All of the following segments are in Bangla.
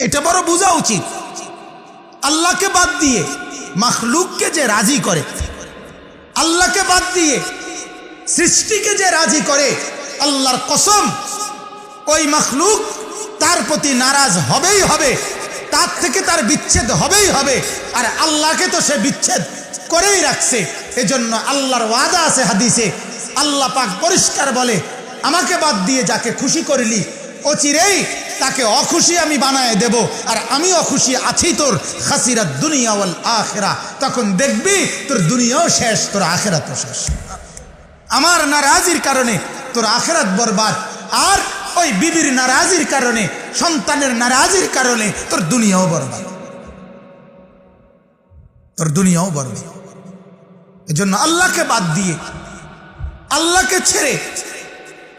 এটা বড় বোঝা উচিত। আল্লাহকে বাদ দিয়ে মাখলুককে যে রাজি করে, আল্লাহকে বাদ দিয়ে সৃষ্টিকে যে রাজি করে, আল্লাহর কসম ওই মাখলুক তার প্রতি নারাজ হবেই হবে, তার থেকে তার বিচ্ছেদ হবেই হবে। আর আল্লাহকে তো সে বিচ্ছেদ করেই রাখছে। এজন্য আল্লাহর ওয়াদা আছে হাদিসে, আল্লাহ পাক পরিষ্কার বলে, আমাকে বাদ দিয়ে যাকে খুশি করলি অচিরেই তাকে অখুশি আমি বানায় দেব, আর আমি অখুশি আছি তোর খাসিরাত দুনিয়া ওয়াল আখিরা। তখন দেখবি তোর দুনিয়াও শেষ, তোর আখিরাতও শেষ। আমার নারাজির কারণে তোর আখিরাত বরবাদ, আর ওই বিবির নারাজির কারণে, সন্তানের নারাজির কারণে তোর দুনিয়াও বরবাদ, তোর দুনিয়াও বরবাদ। এজন্য আল্লাহকে বাদ দিয়ে, আল্লাহকে ছেড়ে,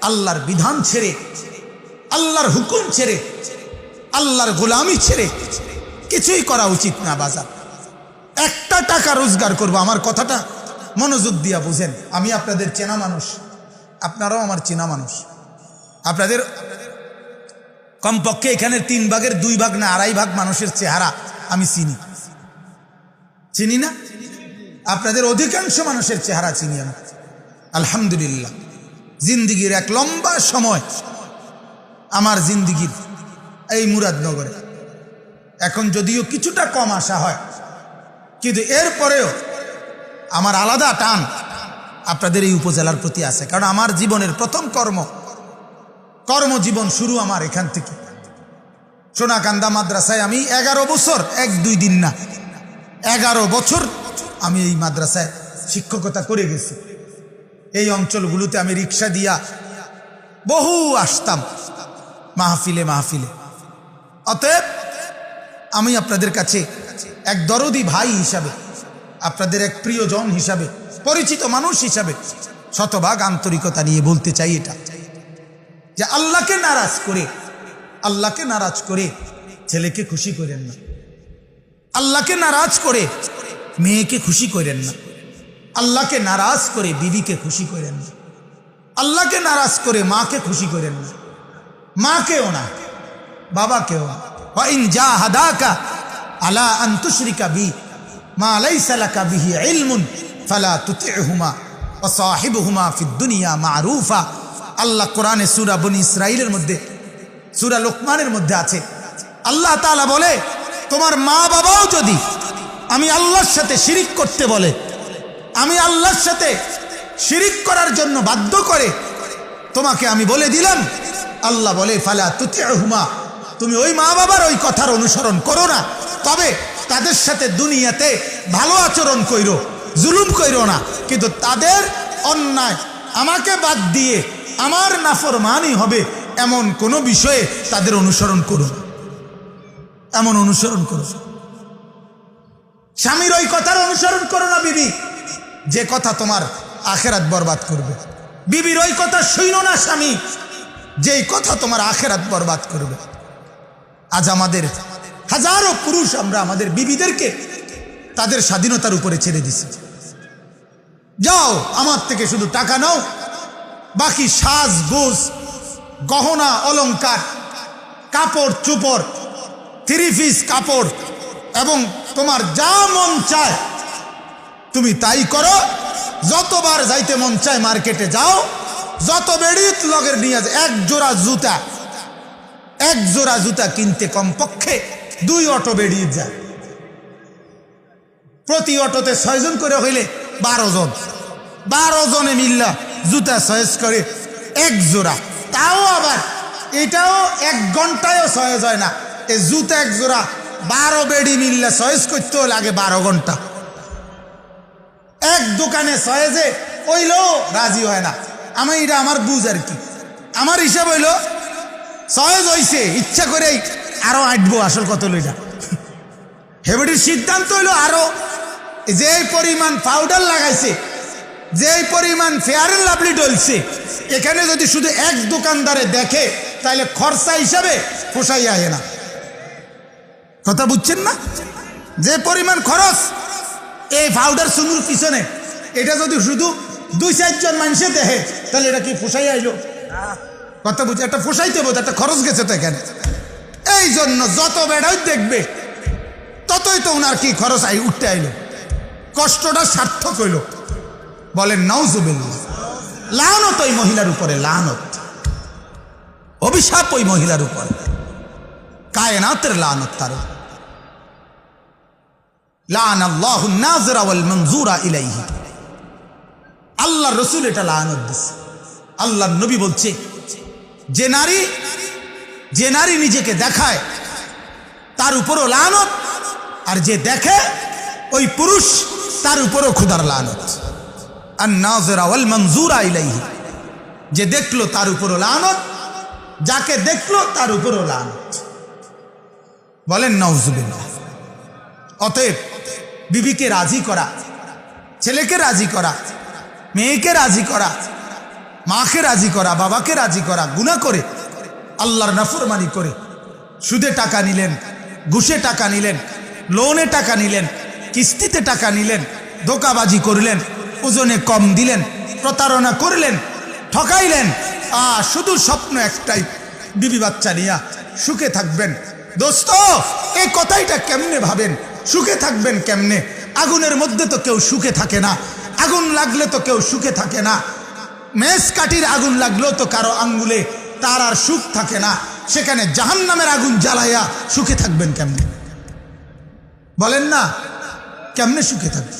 আল্লাহর বিধান ছেড়ে, আল্লাহর হুকুম ছেড়ে, আল্লাহর গোলামি ছেড়ে কিছুই করা উচিত না। বাজার একটা টাকা রোজগার করবো, আমার কথাটা মনোযোগ দিয়া বুঝেন। আমি আপনাদের চেনা মানুষ, আপনারাও আমার চেনা মানুষ। আপনাদের কমপক্ষে এখানে 3 ভাগের 2 ভাগ না 2.5 ভাগ মানুষের চেহারা আমি চিনি, চিনি না? আপনাদের অধিকাংশ মানুষের চেহারা চিনি আমি, আলহামদুলিল্লাহ। জিন্দিগির এক লম্বা সময় আমার জিন্দিগির এই মুরাদনগরে, এখন যদিও কিছুটা কম আসা হয়, কিন্তু এরপরেও আমার আলাদা টান আপনাদের এই উপজেলার প্রতি আছে। কারণ আমার জীবনের প্রথম কর্মজীবন শুরু আমার এখান থেকে। সোনাকান্দা মাদ্রাসায় আমি 11 বছর, 1-2 দিন না, 11 বছর আমি এই মাদ্রাসায় শিক্ষকতা করে গেছি। এই অঞ্চলগুলোতে আমি রিক্সা দিয়া বহু আসতাম মাহফিলে মাহফিলে। অতএব আমি আপনাদের কাছে এক দরদি ভাই হিসাবে, আপনাদের এক প্রিয়জন হিসাবে, পরিচিত মানুষ হিসাবে শতভাগ আন্তরিকতা নিয়ে বলতে চাই এটা, যে আল্লাহকে নারাজ করে ছেলেকে খুশি করেন না, আল্লাহকে নারাজ করে মেয়েকে খুশি করেন না, আল্লাহকে নারাজ করে বিবিকে খুশি করেন না, আল্লাহকে নারাজ করে মাকে খুশি করেন না, মাকেও না, বাবাকেও না। ওয়া ইন জাহাদাকা আলা আন তুশরিকা বি মা লাইসা লাকা বিহি ইলমুন ফালা তুতি'হুমা ওয়া সাহিবহুমা ফিদ দুনিয়া মা'রুফা। আল্লাহ কোরআনে সূরা বনী ইসরাঈলের মধ্যে, সূরা লোকমানের মধ্যে আছে, আল্লাহ তাআলা বলে, তোমার মা বাবাও যদি আমি আল্লাহর সাথে শিরিক করতে বলে, আমি আল্লাহর সাথে শিরিক করার জন্য বাধ্য করে, তোমাকে আমি বলে দিলাম, আল্লাহ বলে, ফালা তুতি'হুমা, তুমি ওই মা বাবার ওই কথার অনুসরণ করো না, তবে তাদের সাথে দুনিয়াতে ভালো আচরণ কইরো, জুলুম কইরো না, কিন্তু তাদের অন্যায় আমাকে বাদ দিয়ে আমার নাফরমানি হবে এমন কোনো বিষয়ে তাদের অনুসরণ করো না, এমন অনুসরণ করো। স্বামীর ওই কথার অনুসরণ করো না বিবি, যে কথা তোমার আখিরাত বরবাদ করবে। বিবির ওই কথা শুনো না স্বামী, যেই কথা তোমার আখিরাত বরবাদ করবে। আজ আমাদের হাজারো পুরুষ আমরা আমাদের বিবিদেরকে তাদের স্বাধীনতার উপরে ছেড়ে দিছি। যাও আমার থেকে শুধু টাকা নাও, বাকি সাজগোজ, গহনা অলংকার, কাপড় চোপড়, 3 পিস কাপড় এবং তোমার যা মন চায় তুমি তাই করো। যতবার যাইতে মন চায় মার্কেটে যাও, যত বেড়িত লগের নিয়ে যায়। এক জোড়া জুতা কিনতে কমপক্ষে 2 অটো বেরিয়ে যায়। প্রতি অটোতে 6 জন করে হইলে 12 জন, 12 জনে মিল্লা জুতা চয়েস করে 1 জোড়া। তাও আবার এটাও 1 ঘন্টায়ও চয়েস হয় না। এই জুতা 1 জোড়া 12 বেড়ি মিল্লা চয়েস করতেও লাগে 12 ঘন্টা। এক দোকানে চয়েসে ওইলেও রাজি হয় না। এটা আমার বুঝ আর কি, আমার হিসাব হইল চয়েস হইছে, ইচ্ছা করেই আরো আঁটবো, আসল কত লইটা হেবেটির সিদ্ধান্ত হইল আরো। যে পরিমাণ পাউডার লাগাইছে, যে পরিমাণ ফেয়ার এন্ড লাভলি ডলছে, এখানে যদি শুধু এক দোকানদারে দেখে তাহলে খরচা হিসাবে পোষাই আহে না। কথা বুঝছেন না? যে পরিমাণ খরচ এই পাউডার সুনুর পিছনে, এটা যদি শুধু 2-4 জন মানুষে দেখে তাহলে এটা কি পোষাই আইলো? কথা বুঝছে? একটা পোষাইতে বোধ, একটা খরচ গেছে তো এখানে। এই জন্য যত বেড়াই দেখবে ততই তো ওনার কি খরচ উঠতে আইলো, কষ্টটা সার্থক হইল। বলেন নাউজুবিল্লাহ। লানত ওই মহিলার উপরে, লানত, অভিশাপ ওই মহিলার উপরে, কায়নাতের লানত তার। লানাল্লাহু নাযিরা ওয়াল মানজুরা ইলাইহি। আল্লাহর রাসূল এটা লানত দিছে। আল্লাহর নবী বলছে যে নারী নিজেকে দেখায় তার উপরও লানত, আর যে দেখে ওই পুরুষ তার উপরও খোদার লানত। আন নাযিরা ওয়াল মানজুরা ইলাইহি, যে দেখলো তার উপরও লানত, যাকে দেখলো তার উপরও লানত। বলেন নাউজুবিল্লাহ। অতএব বিবিকে রাজি করা, ছেলেকে রাজি করা, মেয়েকে রাজি করা, মাকে রাজি করা, বাবাকে রাজি করা, গুনাহ করে, আল্লাহর নাফরমানি করে, সুদে টাকা নিলেন, ঘুষে টাকা নিলেন, লোনে টাকা নিলেন, কিস্তিতে টাকা নিলেন, ধোঁকাবাজি করলেন, ওজনে কম দিলেন, প্রতারণা করলেন, ঠকাইলেন, শুধু স্বপ্ন একটাই, বিবি বাচ্চা নিয়া সুখে থাকবেন। দোস্ত, এই কথাইটা কেমনে ভাবেন? সুখে থাকবেন কেমনে? আগুনের মধ্যে তো কেউ সুখে থাকে না, আগুন লাগলে তো কেউ সুখে থাকে না। মেষ কাঠির আগুন লাগলেও তো কারো আঙ্গুলে তার আর সুখ থাকে না, সেখানে জাহান্নামের আগুন জ্বালাইয়া সুখে থাকবেন কেমনে? বলেন না, কেমনে সুখে থাকবে?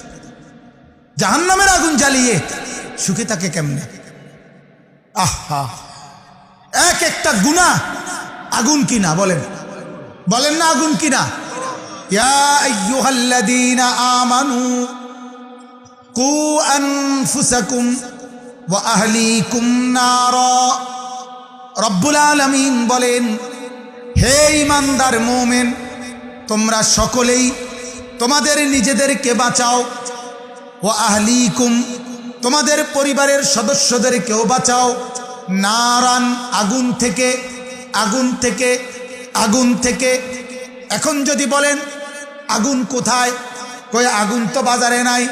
জাহান্নামের আগুন জ্বালিয়ে সুখে থাকে কেমনে? আহা, এক একটা গুনাহ আগুন কিনা, বলেন, বলেন না আগুন কিনা? ইয়া আইয়ুহাল্লাযীনা আমানু কু আনফুসাকুম ওয়া আহলিকুম নারা। রব্বুল আলামিন বলেন, হে ঈমানদার মুমিন, তোমরা সকলেই তোমাদের নিজেদেরকে বাঁচাও, ওয়া আহলিকুম, তোমাদের পরিবারের সদস্যদেরকেও বাঁচাও, নারান, আগুন থেকে, আগুন থেকে, আগুন থেকে। এখন যদি বলেন আগুন কোথায়, কই আগুন তো বাজারে নাই,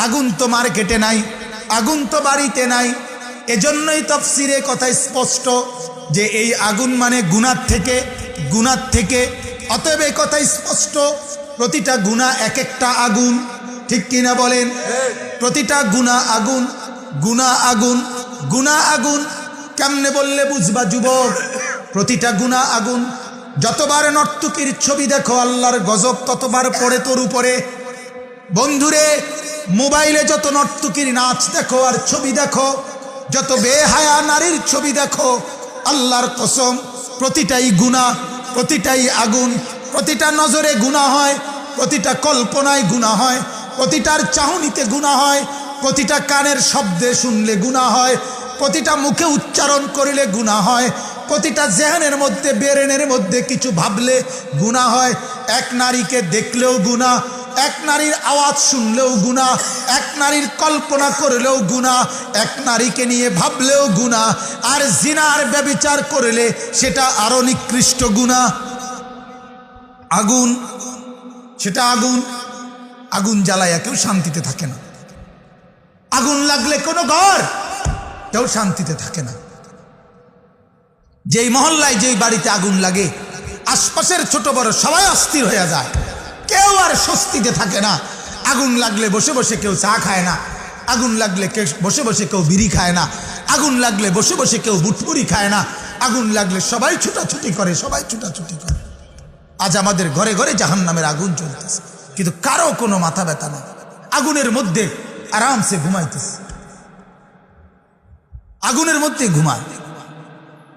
আগুন তো মার্কেটে নাই, আগুন তো বাড়িতে নাই। এজন্যই তাফসীরে কথা স্পষ্ট যে এই আগুন মানে গুনাহ থেকে, গুনাহ থেকে। অতএব এই কথা স্পষ্ট, প্রতিটা গুনাহ এক একটা আগুন, ঠিক কিনা বলেন? প্রতিটা গুনাহ আগুন, গুনাহ আগুন, গুনাহ আগুন। কেমনে বললে বুঝবা যুবক? প্রতিটা গুনাহ আগুন। যতবার নর্তকীর ছবি দেখো আল্লাহর গজব ততবার পড়ে তোর উপরে। বন্ধুরে, মোবাইলে যত নর্তকীর নাচ দেখো আর ছবি দেখো, যত বেহায়া নারীর ছবি দেখো, আল্লাহর কসম প্রতিটাই গুনাহ, প্রতিটাই আগুন। প্রতিটা নজরে গুনাহ হয়, প্রতিটা কল্পনায় গুনাহ হয়, প্রতিটার চাহনিতে গুনাহ হয়, প্রতিটা কানের শব্দে শুনলে গুনাহ হয়, প্রতিটা মুখে উচ্চারণ করিলে গুনাহ হয়, প্রতিটা জেহানের মধ্যে, বেরেনের মধ্যে কিছু ভাবলে গুনাহ হয়। এক নারীকে দেখলেও গুনাহ, এক নারীর আওয়াজ শুনলেও গুনাহ, এক নারীর কল্পনা করলেও গুনাহ, এক নারীকে নিয়ে ভাবলেও গুনাহ, আর জিনার ব্যভিচার করলে সেটা আরো নিকৃষ্ট গুনাহ। আগুন, সেটা আগুন। আগুন জ্বালাইয়া কেউ শান্তিতে থাকে না। আগুন লাগলে কোনো ঘর কেউ শান্তিতে থাকে না। যেই মহল্লায়, যেই বাড়িতে আগুন লাগে, আশপাশের ছোট বড় সবাই অস্থির হয়ে যায়, কেউ আর স্বস্তিতে থাকে না। আগুন লাগলে বসে বসে কেউ চা খায় না, আগুন লাগলে বসে বসে কেউ বিড়ি খায় না, আগুন লাগলে বসে বসে কেউ বুটপুরি খায় না, আগুন লাগলে সবাই ছুটাছুটি করে, সবাই ছুটাছুটি করে। আজ আমাদের ঘরে ঘরে জাহান্নামের আগুন চলতেছে, কিন্তু কারো কোনো মাথা ব্যথা নেই। আগুনের মধ্যে আরামসে ঘুমাইতেছে, আগুনের মধ্যে ঘুমায়।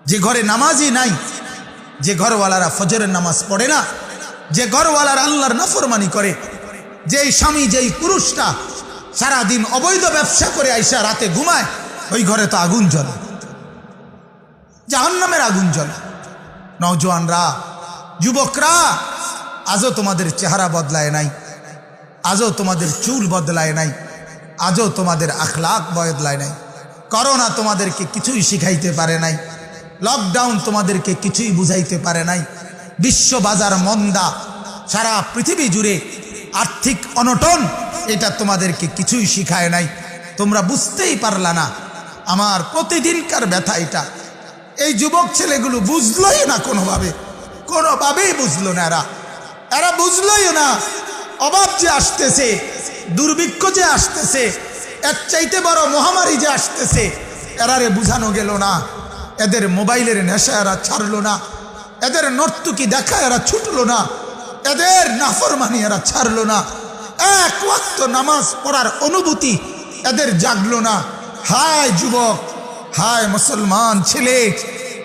যে ঘরে নামাজই নাই, যে ঘরওয়ালারা ফজরের নামাজ পড়ে না, যে ঘরওয়ালারা আল্লাহর নাফরমানি করে, যেই স্বামী, যেই পুরুষটা সারাদিন অবৈধ ব্যবসা করে আইসা রাতে ঘুমায়, ওই ঘরে তো আগুন জ্বলে, জাহান্নামের আগুন জ্বলে। নওজোয়ানরা, যুবকরা, আজও তোমাদের চেহারা বদলায় নাই, আজও তোমাদের চুল বদলায় নাই, আজও তোমাদের আখলাক বদলায় নাই। করোনা তোমাদেরকে কিছুই শিখাইতে পারে নাই, লকডাউন তোমাদেরকে কিছুই বুঝাইতে পারে নাই, বিশ্ব বাজার মন্দা, সারা পৃথিবী জুড়ে আর্থিক অনটন, এটা তোমাদেরকে কিছুই শিখায় নাই। তোমরা বুঝতেই পারলা না। আমার প্রতিদিনকার ব্যথা এটা। এই যুবক ছেলেগুলো বুঝলই না কোনোভাবে, কোনোভাবেই বুঝলো না। এরা বুঝলোই না অভাব যে আসতেছে, দুর্ভিক্ষ যে আসতেছে, এর চাইতে বড় মহামারী যে আসতেছে, এরারে বুঝানো গেল না। এদের মোবাইলের নেশা এরা ছাড়লো না, এদের নর্তকী দেখা এরা ছুটলো না, এদের নাফরমানি এরা ছাড়লো না, এক ওয়াক্ত নামাজ পড়ার অনুভূতি এদের জাগলো না। হায় যুবক, হায় মুসলমান ছেলে,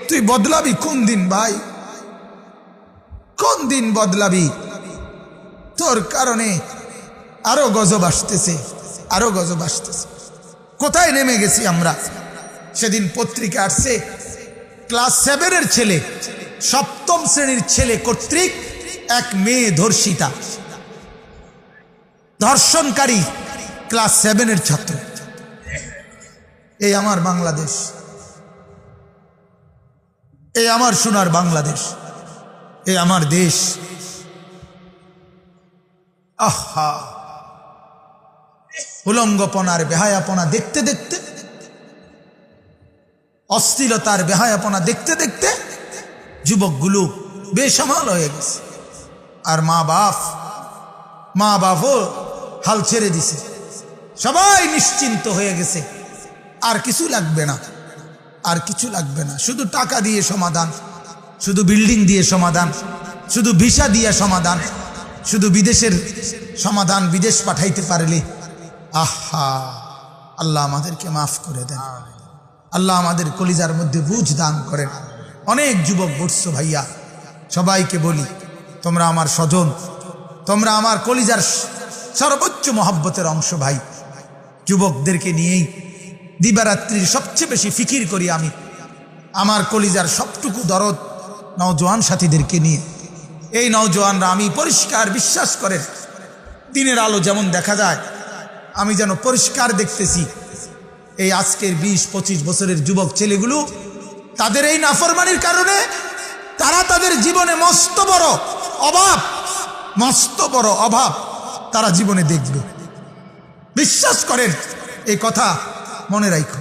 তুই বদলাবি কোন দিন ভাই? কোন দিন বদলাবি? তোর কারণে আরো গজব আসতেছে, আরো গজব আসতেছে। কোথায় নেমে গেছি আমরা? সেদিন পত্রিকা আসছে, ক্লাস 7-এর ছেলে, 7ম শ্রেণীর ছেলে কর্তৃক এক মেয়ে ধর্ষিতা, ধর্ষণকারী ক্লাস 7-এর ছাত্র। এই আমার বাংলাদেশ, এই আমার সোনার বাংলাদেশ, এই আমার দেশ। আহা, উলঙ্গপনার বেহায়াপনা দেখতে দেখতে, অশ্লীলতার বেহায়াপনা দেখতে দেখতে যুবকগুলো বেসামাল হয়ে গেছে। আর মা বাপও হাল ছেড়ে দিছে, সবাই নিশ্চিন্ত হয়ে গেছে। আর কিছু লাগবে না, আর কিছু লাগবে না। শুধু টাকা দিয়ে সমাধান, শুধু বিল্ডিং দিয়ে সমাধান, শুধু ভিসা দিয়ে সমাধান, শুধু বিদেশের সমাধান, বিদেশ পাঠাইতে পারলে। আহা, আল্লাহ আমাদেরকে মাফ করে দেন, আল্লাহ আমাদের কলিজার মধ্যে বুঝ দান করেন। অনেক যুবক বলছো ভাইয়া, সবাইকে বলি, তোমরা আমার স্বজন, তোমরা আমার কলিজার সর্বোচ্চ মহব্বতের অংশ ভাই। যুবকদেরকে নিয়েই দিবারাত্রির সবচেয়ে বেশি ফিকির করি আমি। আমার কলিজার সবটুকু দরদ নওজোয়ান সাথীদেরকে নিয়ে। এই নওজোয়ানরা, আমি পরিষ্কার বিশ্বাস করেন, দিনের আলো যেমন দেখা যায়, আমি যেন পরিষ্কার দেখতেছি এই আজকের 20-25 বছরের যুবক ছেলেগুলো, তাদের এই নাফরমানির কারণে তারা তাদের জীবনে মস্ত বড় অভাব তারা জীবনে দেখবে। বিশ্বাস করেন, এই কথা মনে রাখো।